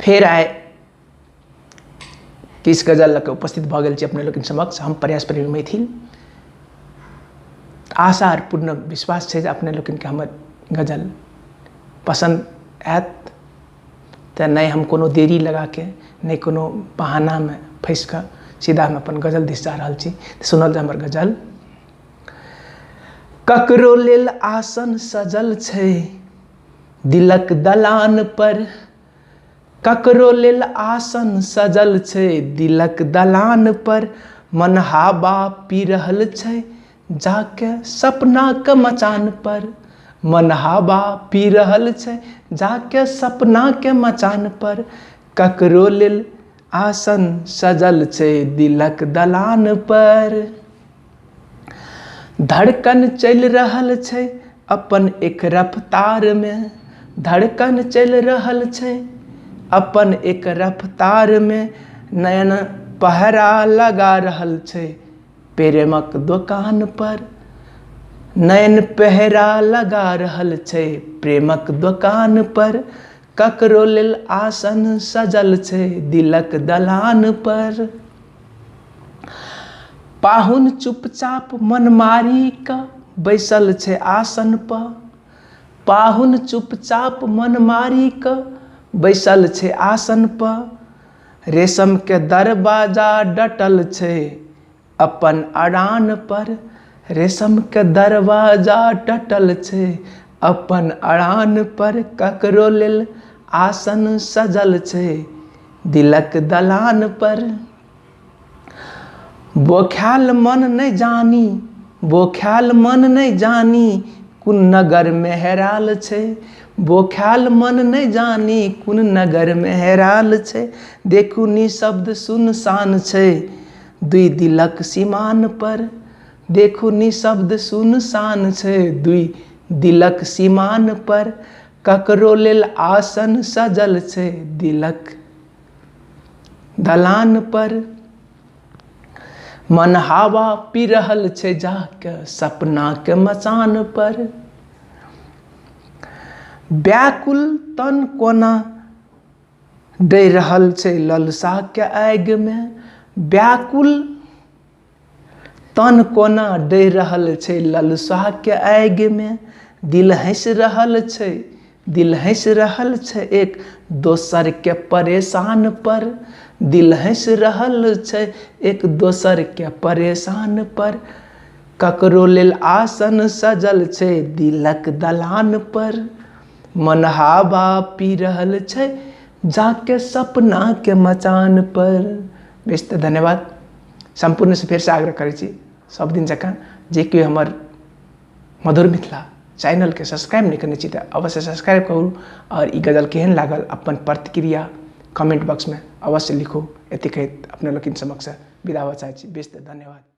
फेर आए किस गजल लके उपस्थित भ गेल छी अपने लोकनि समक्ष। हम प्रयास प्रेमी मैथिल, आशा और पूर्ण विश्वास है अपने लोकनि के हमर गजल पसंद आयत। तो नहीं हम कोनो देरी लगा के नहीं कोनो बहाना में फंस कर सीधा हम अपन गजल दिस जा रहा छी। सुनल जाए हमर गजल। ककरो लेल आसन सजल छै दिलक दलान पर, ककरो लेल आसन सजल छै दिलक दलान पर, मन हवा पी रहल छै जाके सपना के मचान पर, मन हवा पी रहल छै जाके सपना के मचान पर, ककरो लेल आसन सजल छै दिलक दलान पर। धड़कन चल रहल छै अपन एक रफ्तार में, धड़कन चल रहल छै अपन एक रफ्तार में, नयन पहरा लगा रहल छै प्रेमक दुकान पर, नयन पहरा लगा रहल छै प्रेमक दुकान पर, ककरो लेल आसन सजल छै दिलक दलान पर। पाहुन चुपचाप मन मारी का बैसल छै आसन पर, पाहुन चुपचाप मन मारी का बैसल छै आसन पर, रेशम के दरवाजा डटल छै अपन अड़ान पर, रेशम के दरवाजा डटल छै अपन अड़ान पर, ककरो लेल आसन सजल छै दिलक दलान पर। बोख्याल मन नहीं जानी, बोख्याल मन नहीं जानी कुन नगर में हेराल छै, बोख्याल मन नहीं जानी कुन नगर में हेराल छै, देखू निशब्द सुनसान छै दुई दिलक सीमान पर, देखू निशब्द सुनसान छै दुई दिलक सीमान पर, ककरो लेल आसन सजल छै दिलक दलान पर, मन हवा पी रहल छै जाके सपना के मचान पर। व्याकुल तन कोना डर रहल छै ललसा के आग में, व्याकुल तन कोना डर रहल छै ललसा के आग में, दिल हंस रहल छै, दिल हंस रहल छै एक दोसर के परेशान पर, दिल हंस रहल छै एक दोसर के परेशान पर, ककरो लेल आसन सजल छै दिलक दलान पर, मन हवा पी रहल छै जाके सपना के मचान पर। बेस धन्यवाद। संपूर्ण से फिर से आग्रह करै छी सब दिन जकाँ जे कि हमर मधुर मिथिला चैनल के सब्सक्राइब नहीं करने चाहिए अवश्य सब्सक्राइब करूँ और ई गजल केहन लागल अपन प्रतिक्रिया कमेंट बॉक्स में अवश्य लिखू। एते कहत अपने लोकनि समक्ष विदा होबऽ चाहै छी। बेस धन्यवाद।